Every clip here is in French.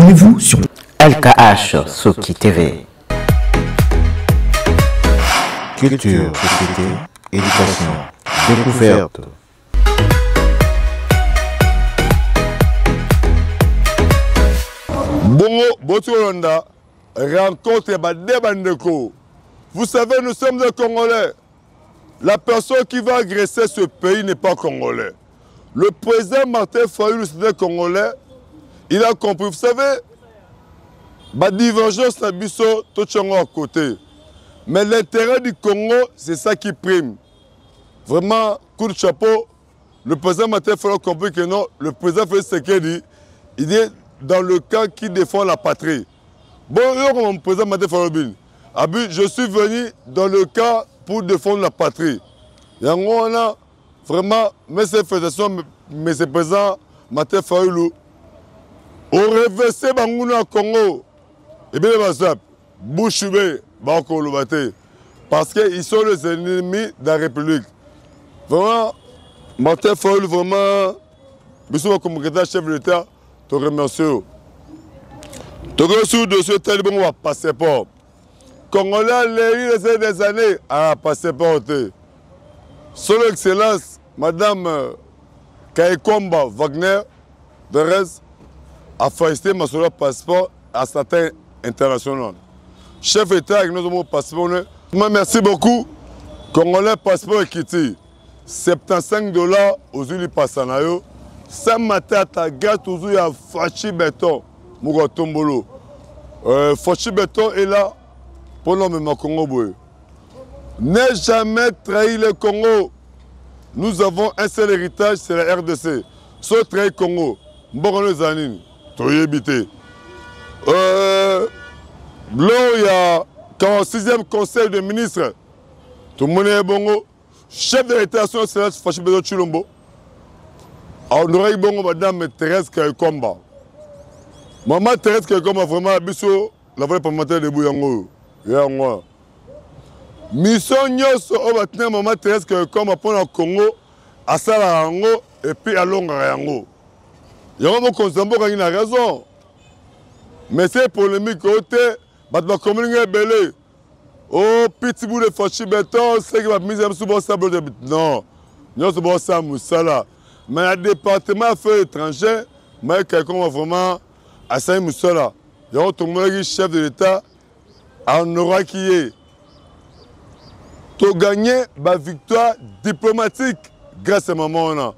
Abonnez-vous sur LKH Soki TV. Culture, société, éducation, découverte. Bongo, Boturanda, rencontre Bandeko. Vous savez, nous sommes des Congolais. La personne qui va agresser ce pays n'est pas congolais. Le président Martin Fayulu, c'est congolais. Il a compris. Vous savez, la divergence n'a pas tout à côté. Mais l'intérêt du Congo, c'est ça qui prime. Vraiment, coup de chapeau. Le président Martin Fayulu a compris que non, le président Félix Tshisekedi, il est dans le camp qui défend la patrie. Bon, mon président Martin Fayulu, je suis venu dans le camp pour défendre la patrie. Et on a vraiment, mais ces fédérations, mais ces présidents Martin Fayulu, au reversé Bangouna Congo, et bien les Bouchoubé, Banko Loubate, parce qu'ils sont les ennemis de la République. Vraiment, Martin Fayulu, vraiment, monsieur le commissaire chef de l'État, te remercie. Tu reçois de ce tel bon passeport. Congolais, les des années à passeport. Son Excellence, Madame Kaikomba Wagner, de reste, a félicité ma passeport à certains internationaux. Chef d'État avec nos passeport. Merci beaucoup. Congolais passeport Kiti. $75 aux Ulis Passanayo. Ça m'a été à gâte aux Ulis à Fachi Béton. Mougotombolo. Fachi Béton est là pour l'homme de Congo. N'ai jamais trahi le Congo. Nous avons un seul héritage, c'est la RDC. Sauf trahi Congo. Mbongo Zanine. Toyébité. Là, il y a 46e conseil de ministres. Tout le monde est bon. Chef de l'État, c'est Fachi Béton Chulombo. On aurait bon Madame Thérèse Kaikomba. Maman Thérèse Kaikomba, vraiment, Bissot, la vraie parlementaire de Bouyango. Mission Nyos, on va tenir Maman Thérèse Kaikomba pour le Congo, à Salarango et puis à Longarango. Il y a un Konsambo qui a raison. Mais c'est polémique côté, la commune est belle. Oh, petit bout de Fachi Béton, c'est qui va mise sous bon sable de non. Nous sommes bon sable Moussala. Mais le département affaires étrangères, mais quelqu'un va vraiment à Saint-Moussala. Il y a un chef de l'État en aura qui est. Tu as gagné la victoire diplomatique grâce à maman.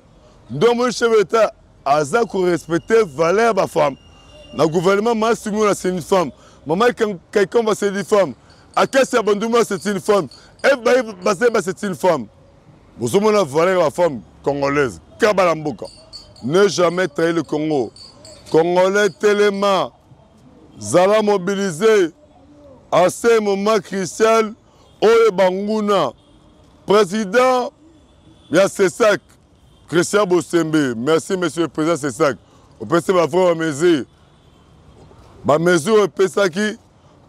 Donc, le chef de l'État a respecté la valeur de la femme. Le gouvernement, c'est une femme. Maman, quelqu'un va c'est une femme. À quel abandonnement, c'est une femme. Et c'est une femme. Vous avez la valeur de la femme congolaise. Kabalamboka. Ne jamais trahir le Congo. Congolais tellement Zala mobilisé à ce moment crucial Oye Bangouna. Président, il y a Cessac, Christian Bossembe. Merci, monsieur le président Cessac. On peut se faire ma mesure. Ma mesure, on peut se qui,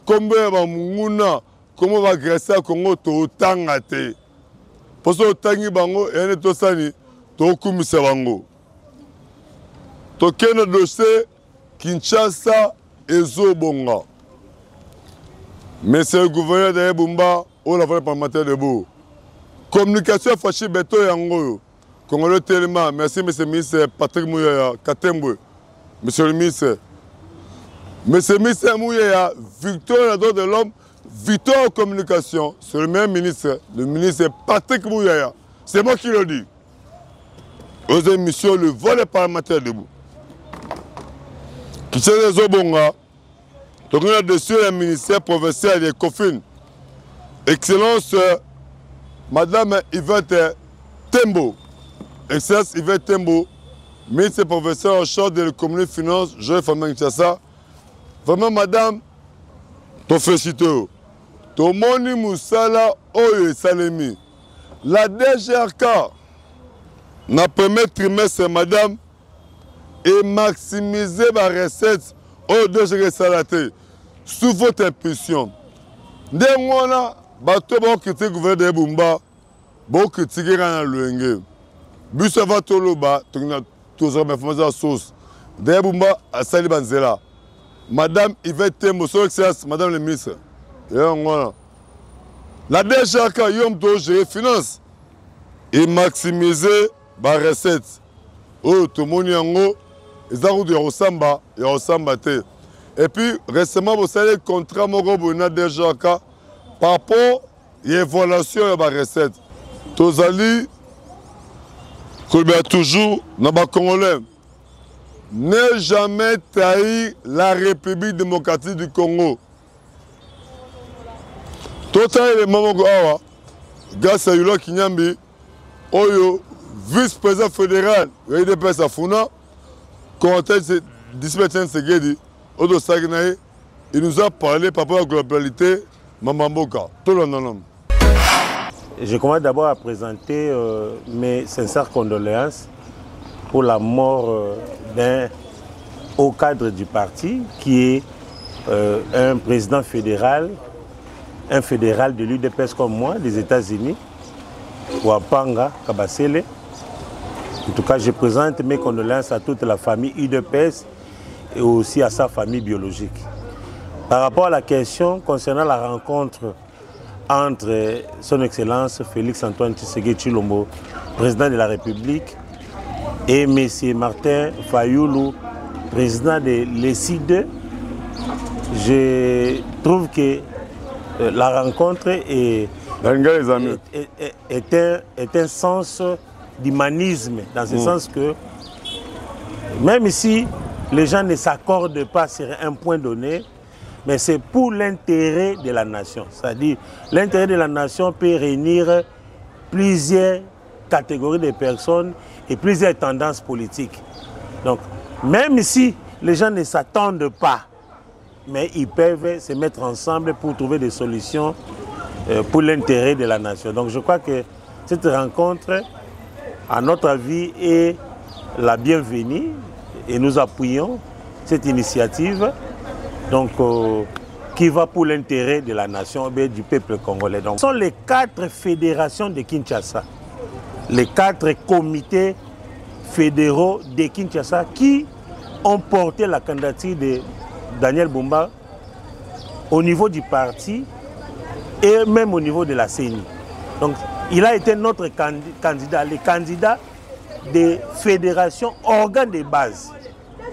combien Bangouna, comment on va agresser le Congo, tout autant gâté. Pour ça, autant de Bango, et on est tous sani. Tokumisa bango. Tokeno dossier Kinshasa et Zobonga. Monsieur le gouverneur de Bumba, on l'a fait par matin debout. Communication Fachi Béton Yango. Congolais tellement. Merci, monsieur le ministre Patrick Mouyaya, Katembwe. Monsieur le ministre. Monsieur le ministre Mouyaya, victoire à droit de l'homme, victoire en communication. C'est le même ministre, le ministre Patrick Mouyaya. C'est moi qui le dis. Aux émissions, le volet parlementaire debout. Qui sont les Obonga, donc on a dessus le ministère provincial des COFIN. Excellence, Madame Yvette Tembo. Excellence Yvette Tembo, ministre provincial en charge de la communauté finance, Joël Famille Kinshasa. Vraiment, Madame, ton félicité. Ton moni Moussala, Oye Salemi. La DGRK. Dans le premier trimestre, madame, et maximiser ma recette au deux salaté sous votre impulsion. Dès moi, bateau bon critiquer le gouvernement de Bumba, bon critiquer dans le Luenge. Bus va tout le bas, tu as toujours mes fameuses sources. Dès Bumba, à Sali Banzela. Madame Yvette Tembo, son excellence, Madame le ministre. La DGAK, Yom Do gérer finance et maximiser la recette. Oh, tout le monde y a un peu. Et puis, récemment, vous savez, le contrat de la DGAK par rapport à l'évaluation de la recette. Tous les toujours dans les Congolais. Ne jamais trahir la République démocratique du Congo. Tout le monde grâce à Yulo Kinyambi, vice-président fédéral, UDPS Afuna, contexte Dispatchen Segedi, il nous a parlé par rapport à la globalité Mamamboka. Tout le monde. Je commence d'abord à présenter mes sincères condoléances pour la mort d'un haut cadre du parti qui est un président fédéral, un fédéral de l'UDPS comme moi, des États-Unis, Wapanga Kabasele. En tout cas, je présente mes condoléances à toute la famille UDPS et aussi à sa famille biologique. Par rapport à la question concernant la rencontre entre son Excellence Félix-Antoine Tshisekedi Tshilombo, président de la République, et M. Martin Fayulu, président de l'ESI2, je trouve que la rencontre est un sens d'humanisme, dans ce sens que même si les gens ne s'accordent pas sur un point donné, mais c'est pour l'intérêt de la nation. C'est-à-dire, l'intérêt de la nation peut réunir plusieurs catégories de personnes et plusieurs tendances politiques. Donc, même si les gens ne s'attendent pas, mais ils peuvent se mettre ensemble pour trouver des solutions pour l'intérêt de la nation. Donc, je crois que cette rencontre, à notre avis, est la bienvenue et nous appuyons cette initiative. Donc, qui va pour l'intérêt de la nation et du peuple congolais. Donc, ce sont les 4 fédérations de Kinshasa, les 4 comités fédéraux de Kinshasa qui ont porté la candidature de Daniel Bumba au niveau du parti et même au niveau de la CENI. Donc, il a été notre candidat, le candidat des fédérations, organes de base.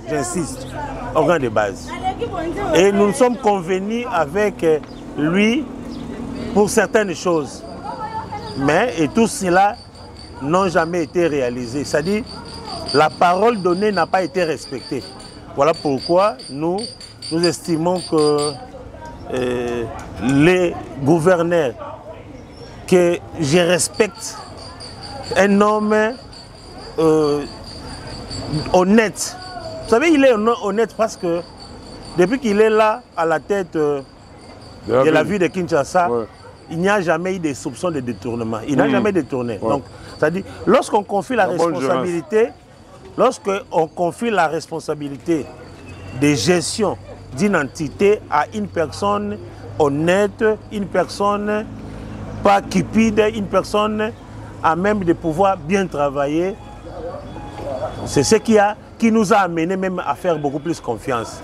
J'insiste, organes de base. Et nous sommes convenus avec lui pour certaines choses. Mais et tout cela n'ont jamais été réalisés. C'est-à-dire, la parole donnée n'a pas été respectée. Voilà pourquoi nous estimons que les gouverneurs, que je respecte, un homme honnête. Vous savez, il est honnête parce que depuis qu'il est là, à la tête de la ville de Kinshasa, il n'y a jamais eu de soupçons de détournement. Il n'a jamais détourné. Donc, c'est-à-dire, lorsqu'on confie la responsabilité, de gestion d'une entité à une personne honnête, une personne pas cupide, une personne à même de pouvoir bien travailler, c'est ce qui nous a amené même à faire beaucoup plus confiance.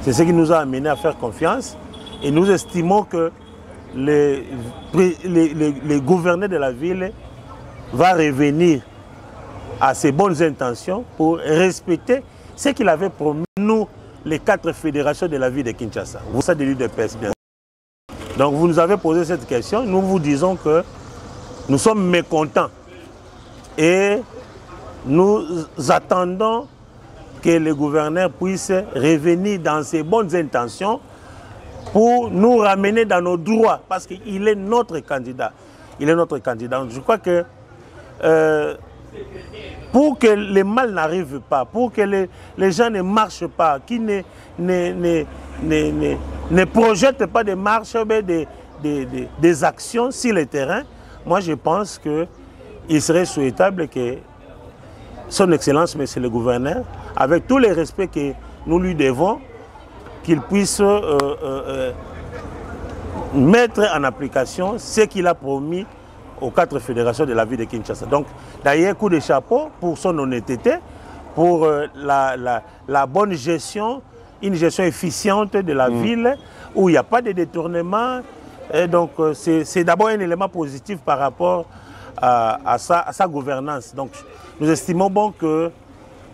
C'est ce qui nous a amené à faire confiance et nous estimons que les gouverneurs de la ville vont revenir à ses bonnes intentions pour respecter ce qu'il avait promis, nous, les 4 fédérations de la ville de Kinshasa. Vous savez de l'UDPS, bien sûr. Donc vous nous avez posé cette question, nous vous disons que nous sommes mécontents et nous attendons que les gouverneurs puissent revenir dans ses bonnes intentions pour nous ramener dans nos droits, parce qu'il est notre candidat. Il est notre candidat. Donc, je crois que pour que le mal n'arrive pas, pour que les gens ne marchent pas, qu'ils ne projettent pas des marches, des actions sur le terrain, moi je pense qu'il serait souhaitable que Son Excellence, Monsieur le Gouverneur, avec tous les respects que nous lui devons, qu'il puisse mettre en application ce qu'il a promis aux 4 fédérations de la ville de Kinshasa. Donc, d'ailleurs, coup de chapeau pour son honnêteté, pour la bonne gestion une gestion efficiente de la ville, où il n'y a pas de détournement. Et donc, c'est d'abord un élément positif par rapport à sa gouvernance. Donc, nous estimons bon que,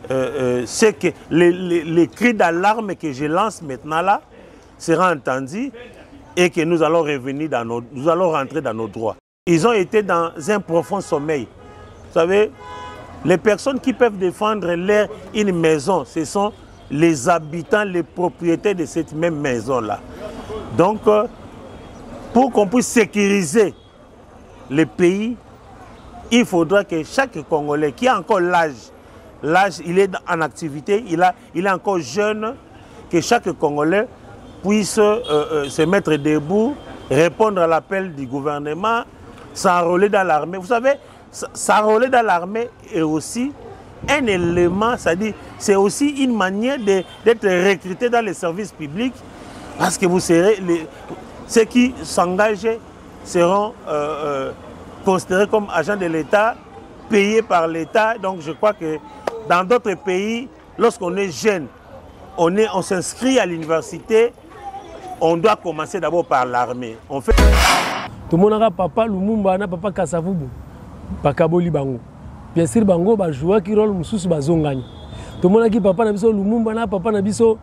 que les cris d'alarme que je lance maintenant là seront entendus et que nous allons revenir nous allons rentrer dans nos droits. Ils ont été dans un profond sommeil. Vous savez, les personnes qui peuvent défendre une maison, ce sont les habitants, les propriétaires de cette même maison-là. Donc, pour qu'on puisse sécuriser le pays, il faudra que chaque Congolais qui a encore l'âge, il est en activité, il est encore jeune, que chaque Congolais puisse se mettre debout, répondre à l'appel du gouvernement, s'enrôler dans l'armée. Vous savez, s'enrôler dans l'armée est aussi un élément, c'est-à-dire c'est aussi une manière d'être recruté dans les services publics, parce que vous serez ceux qui s'engagent seront considérés comme agents de l'État, payés par l'État. Donc je crois que dans d'autres pays, lorsqu'on est jeune, on s'inscrit à l'université, on doit commencer d'abord par l'armée. Tout le monde a papa Lumumba, papa Kasavubu, Bakaboli Bango. Bien sûr, Bango va jouer qui rôle Moussous Bazongani. Tout le monde a dit papa Nabiso Lumumba, papa Nabiso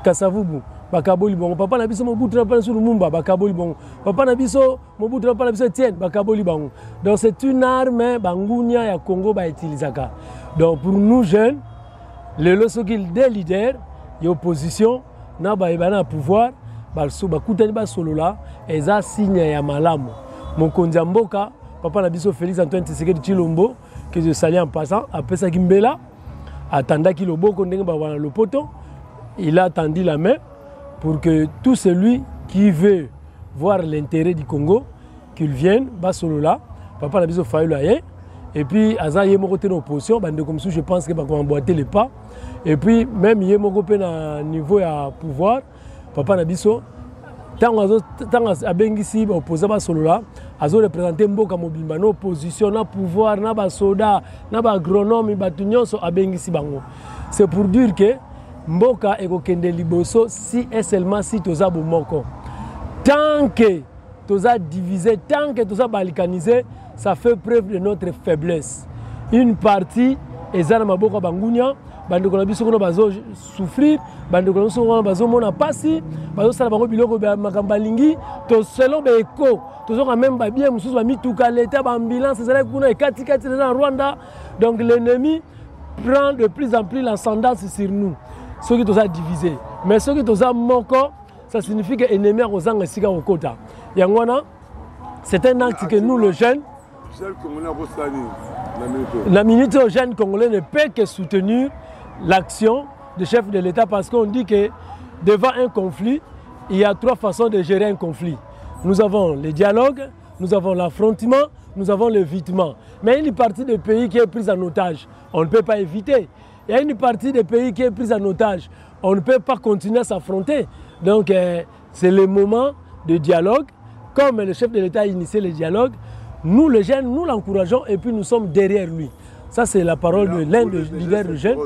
Kasavubu, Bakaboli Bango. Papa Nabiso Mobutu Nabiso Lumumba, Bakaboli Bango. Papa Nabiso Mobutu Nabiso Etienne, Bakaboli Bango. Donc c'est une arme Bangounia et Congo va utiliser. Donc pour nous jeunes, les leçons qu'il des leaders, l'opposition, n'a pas pouvoir. Et ça signe ya malamu. Mon kondiamboka, papa Nabiso Félix Antoine Tshisekedi Tshilombo, que je salue en passant, après ça Kimbela, attendant qu'il loboko ndenge ba wana le poteau, il a tendu la main pour que tout celui qui veut voir l'intérêt du Congo, qu'il vienne, bas solo là, papa Nabiso Fayulu aye, et puis Aza Yemoko te opposition, bande comme ça je pense que va emboîter les pas, et puis même Yemoko pe na niveau ya pouvoir. Papa Nabiso, tant a bengisi opposé à Solola, a représenté Mboka Mobimba, nos opposition, na pouvoir, na ba soda, na ba agronome, batunion so a bengisi bango. C'est pour dire que Mboka eko kende liboso si et seulement si toza bomoko. Tant que toza divisé, tant que toza balkanisé, ça fait preuve de notre faiblesse. Une partie est dans Maboka Bangunia. Bande ko biso ko bazo souffrir, bande ko so bazo mona pasi, bazo sala bango biloko ba makambalingi, to selon be eko, to zo même ba bien mususu ba mituka l'état ba ambulance ezala kuna ekati dans Rwanda. Donc l'ennemi prend de plus en plus l'ascendance sur nous. Ceux qui toza divisé, mais ceux qui toza moko, ça signifie que ennemi a kozanga sika okota. Yangwana, c'est un acte que nous les jeunes la minute aux jeunes congolais ne peut que soutenir l'action du chef de l'État parce qu'on dit que devant un conflit, il y a trois façons de gérer un conflit. Nous avons le dialogue, nous avons l'affrontement, nous avons l'évitement. Mais il y a une partie des pays qui est prise en otage, on ne peut pas éviter. Il y a une partie des pays qui est prise en otage, on ne peut pas continuer à s'affronter. Donc c'est le moment de dialogue. Comme le chef de l'État a initié le dialogue, nous les jeunes, nous l'encourageons et puis nous sommes derrière lui. Ça c'est la parole de l'un des leaders de jeunes.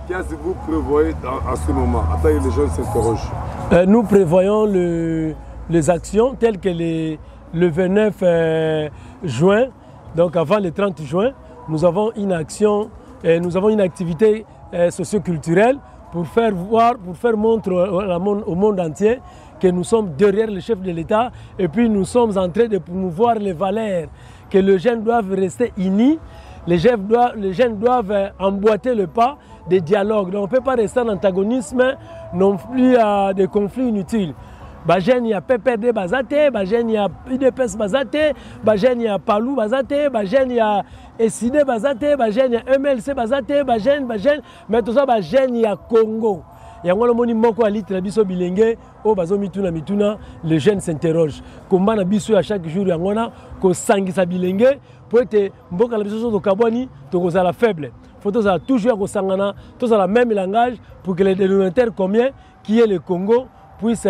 Qu'est-ce que vous prévoyez à ce moment? Attends, les jeunes s'interrogent. Nous prévoyons les actions telles que le 29 juin, donc avant le 30 juin, nous avons une action, nous avons une activité socio-culturelle pour faire voir, pour faire montrer au monde entier que nous sommes derrière le chef de l'État et puis nous sommes en train de promouvoir les valeurs, que les jeunes doivent rester unis, les jeunes doivent emboîter le pas des dialogues. Donc on ne peut pas rester en antagonisme, non plus à des conflits inutiles. Bajen ya PPD bazate, bajen ya UDPS bazate, bajen ya Palou bazate, bajen ya SID bazate, bajen ya MLC bazate, bajen, mais tout ça bajen ya Congo. Yango le moni moko alitre biso bilenge o bazo mituna les jeunes s'interrogent. Komba na biso à chaque jour yangona ko sangisa bilenge pour être mboka la biso so kabwani to ko la faible. Faut toujours ko sangana, tous à la même langage pour que les dénominateur commun qui est le Congo puisse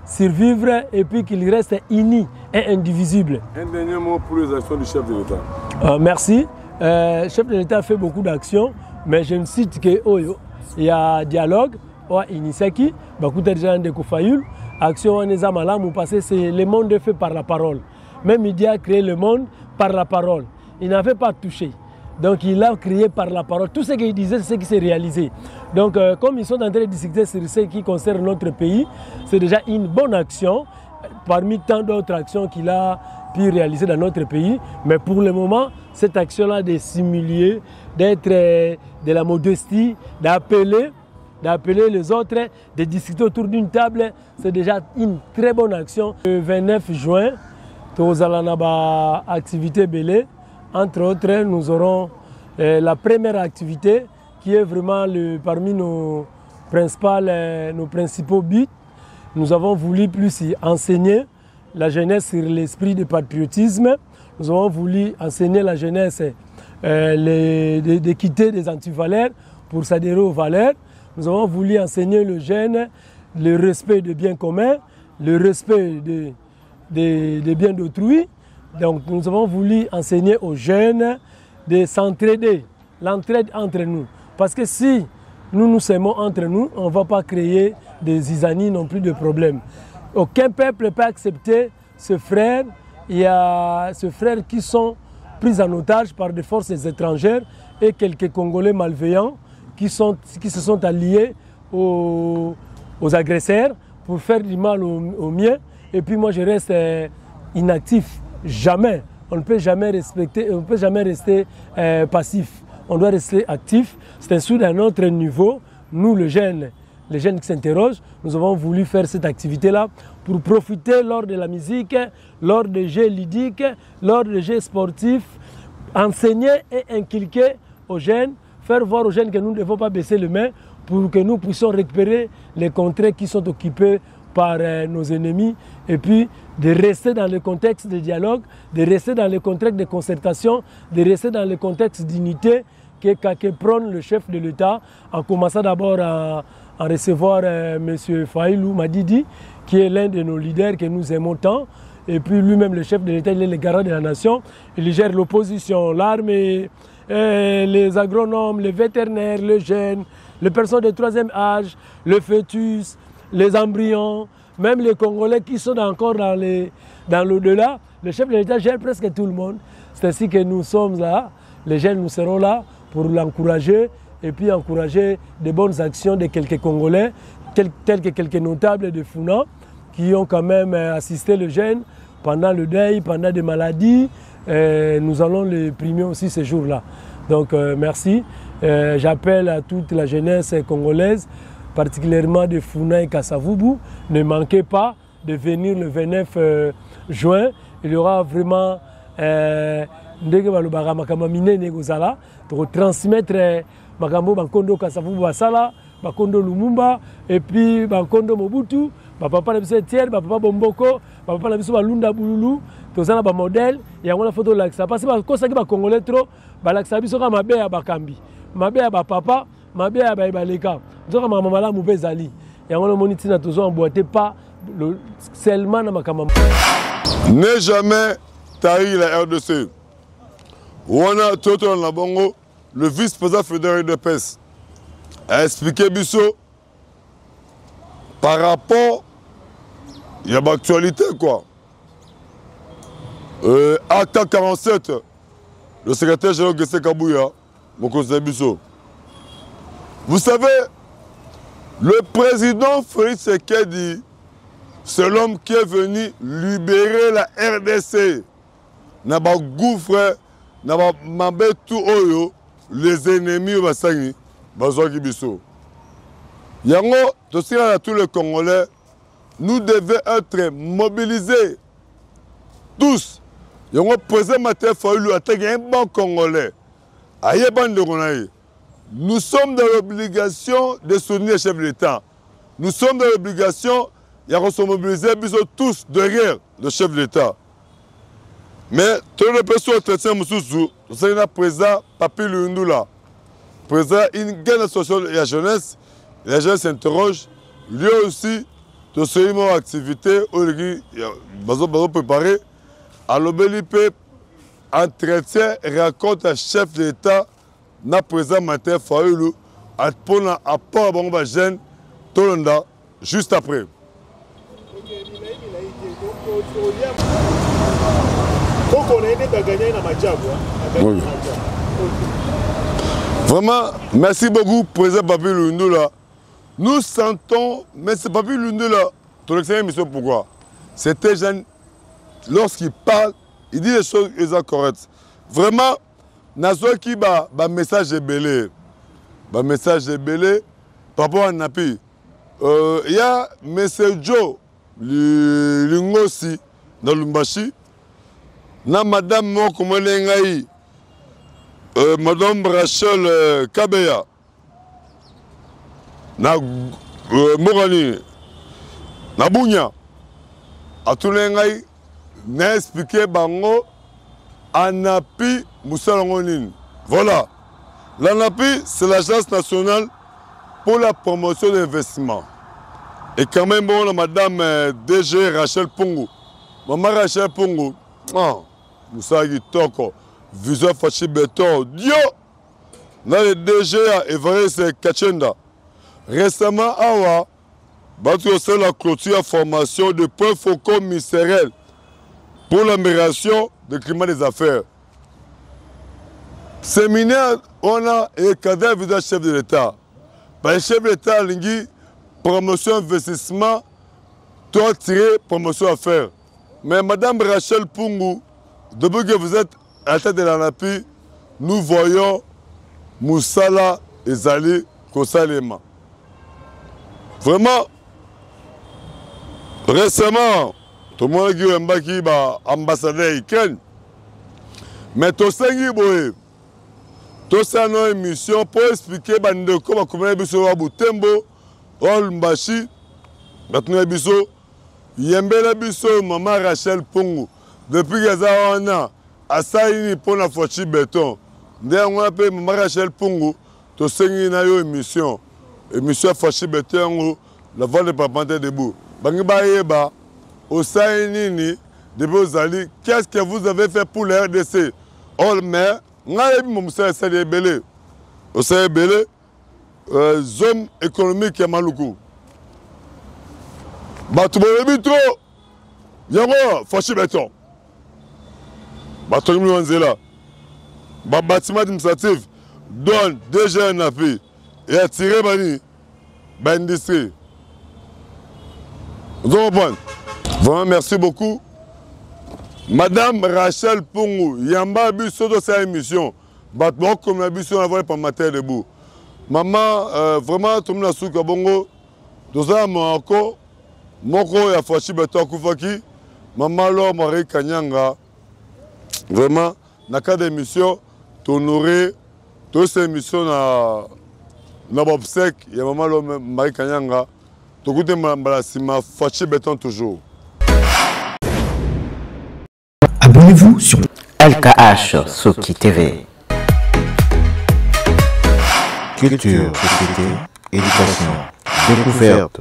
survivre et puis qu'il reste uni et indivisible. Un dernier mot pour les actions du chef de l'État. Merci. Le chef de l'État a fait beaucoup d'actions, mais je ne cite que Oyo. Il y a dialogue, Inisaki, Bakuta déjà de Koufayul, action Aneza Malam, parce que c'est le monde fait par la parole. Même il a créé le monde par la parole. Il n'avait pas touché. Donc il a créé par la parole. Tout ce qu'il disait, c'est ce qui s'est réalisé. Donc comme ils sont en train de discuter sur ce qui concerne notre pays, c'est déjà une bonne action parmi tant d'autres actions qu'il a pu réaliser dans notre pays. Mais pour le moment, cette action-là de simuler, d'être de la modestie, d'appeler les autres, de discuter autour d'une table, c'est déjà une très bonne action. Le 29 juin, nous allons avoir activité belée. Entre autres, nous aurons la première activité qui est vraiment parmi nos principaux buts. Nous avons voulu plus y enseigner la jeunesse sur l'esprit de patriotisme. Nous avons voulu enseigner la jeunesse de quitter des antivaleurs pour s'adhérer aux valeurs. Nous avons voulu enseigner le jeune le respect des biens communs, le respect des biens d'autrui. Donc nous avons voulu enseigner aux jeunes de s'entraider, l'entraide entre nous. Parce que si nous nous aimons entre nous, on ne va pas créer des zizanies non plus de problèmes. Aucun peuple ne peut accepter ce frère. Il y a ce frère qui sont pris en otage par des forces étrangères et quelques Congolais malveillants qui se sont alliés aux agresseurs pour faire du mal aux miens. Et puis moi je reste inactif. Jamais. On ne peut jamais rester passif. On doit rester actif. C'est un sous d'un autre niveau. Nous, les jeunes qui s'interrogent, nous avons voulu faire cette activité-là pour profiter lors de la musique, lors des jeux ludiques, lors des jeux sportifs, enseigner et inculquer aux jeunes, faire voir aux jeunes que nous ne devons pas baisser les mains pour que nous puissions récupérer les contrées qui sont occupées par nos ennemis et puis de rester dans le contexte de dialogue, de rester dans le contexte de concertation, de rester dans le contexte d'unité que prône le chef de l'État, en commençant d'abord à recevoir M. Faïlou Madidi, qui est l'un de nos leaders que nous aimons tant, et puis lui-même le chef de l'État, il est le garant de la nation, il gère l'opposition, l'armée, les agronomes, les vétérinaires, les jeunes, les personnes de troisième âge, le fœtus, les embryons, même les Congolais qui sont encore dans l'au-delà, le chef de l'État gère presque tout le monde. C'est ainsi que nous sommes là, les jeunes nous serons là pour l'encourager et puis encourager des bonnes actions de quelques Congolais, tels que quelques notables de Funa, qui ont quand même assisté le jeune pendant le deuil, pendant des maladies. Nous allons les primer aussi ces jours-là. Donc merci. J'appelle à toute la jeunesse congolaise, particulièrement de Funa et Kasavubu, ne manquez pas de venir le 29 juin. Il y aura vraiment transmettre Makambo Bankondo Kasavubu Basala, Bakondo Lumumba, et puis Bankondo Mobutu, Papa Nabiso Etienne, Papa Bomboko, Papa Nabiso Balunda Boululu, tozana ba modèle, il y a une photo là ça parce que ça qui ba congolais trop, ba laksa biso ka mabe ya bakambi, mabe ya ba papa, mabe ya ba ibaleka. Nzoka mama la mubezali. Il y a une moniti na tozo emboîté pas seulement na makamama. Ne jamais tarir la RDC. Wana Toto Nabongo, le vice-président fédéral de PES, a expliqué Bissot par rapport, il y a l'actualité quoi. Acte 47, le secrétaire général Gessé Kabouya, mon conseiller Bissot. Vous savez, le président Félix Tshisekedi, c'est l'homme qui est venu libérer la RDC. N'a pas gouffre, n'a pas mambé tout oyo, les ennemis basangi, bazwaki biso. Yango, aussi à tous les Congolais, nous devons être mobilisés, tous. Yango, président Maté Fayoulou a été un bon Congolais. Aïe, bande de Gonaï. Nous sommes dans l'obligation de soutenir le chef de l'État. Nous sommes dans l'obligation de se mobiliser tous derrière le chef de l'État. Mais tout le personnes entretien Moussoussou, c'est le président Papi Lundula. Président, une gaine sociale et la jeunesse s'interroge. Lui aussi, de ce moment activité, il va préparer à l'obélipé entretien rencontre chef de l'État na président Martin Fayulu pour apport bon ba jeune Tolonda juste après. Oui. Vraiment, merci beaucoup, président Papi Lundula. Nous sentons, mais c'est Papi Lundula, ton excellent émission, pourquoi? C'était jeune, lorsqu'il parle, il dit les choses correctes. Vraiment, Nazo qui ba message est belé. Ba message est belé, par rapport à Napi. Il y a M. Joe, Lingosi, dans Lumbashi. Na Madame Mokomolengaï, Madame Rachel Kabeya, na Morani, na Bounia, à tous les gens, n'a expliqué Bango, ANAPI Moussalongonin. Voilà. L'ANAPI, c'est l'Agence nationale pour la promotion d'investissement. Et quand même, bon, Madame DG Rachel Pungu, Maman Rachel Pungu, Moussa Toko, Vision Fachi Beton, Dio, dans le DG Everest Kachenda. Récemment, Awa, c'est la clôture à formation de points focaux ministériels pour l'amélioration du climat des affaires. Séminaire, on a un cadre visage chef de l'État. Le chef de l'État, Lingui, promotion investissement, toi tirer promotion affaires. Mais Madame Rachel Pungu, depuis que vous êtes à la tête de l'ANAPI, nous voyons Moussala et Zali Kosalema. Vraiment, récemment, tout le monde qui est ambassadeur Ukraine. Mais tout ça, c'est une émission pour expliquer comment Butembo, Olmbashi, Yembele Biso, Maman Rachel Pungu. Depuis que ça a Asaini pour la Fochi Béton. On appelle Maman Rachel Pungu, tout ça, une émission. Émission Fochi Béton, la voix de Papa debout. Bangibaïeba, Osaini, Debozali, qu'est-ce que vous avez fait pour la RDC? Oh, mais, Moussa Sali Belé, Osaï Belé, zone économique à Maloukou. Batoubo Bitro, Yango, Fochi Béton. Batoubo Wanzela. Bâtiment administratif donne déjà un appui et attirer Bani, l'industrie. Vous comprenez? Vraiment, merci beaucoup. Madame Rachel Pungu, Yamba Bisso de sa émission. Batoubo comme la Bisso n'a pas matin debout. Maman, vraiment, tout le monde a souka bongo. Dans un Moko, Moko et Afashi Beto Koufaki. Maman, Laure Marie Kanyanga. Vraiment, dans le cas d'émission, t'honorer toutes ces émissions dans l'obsèque. Il y a Maman Laure Marie Kanyanga. Tout le monde a Fachi Beton toujours. Abonnez-vous sur LKH Soki TV. Culture, société, éducation, découverte.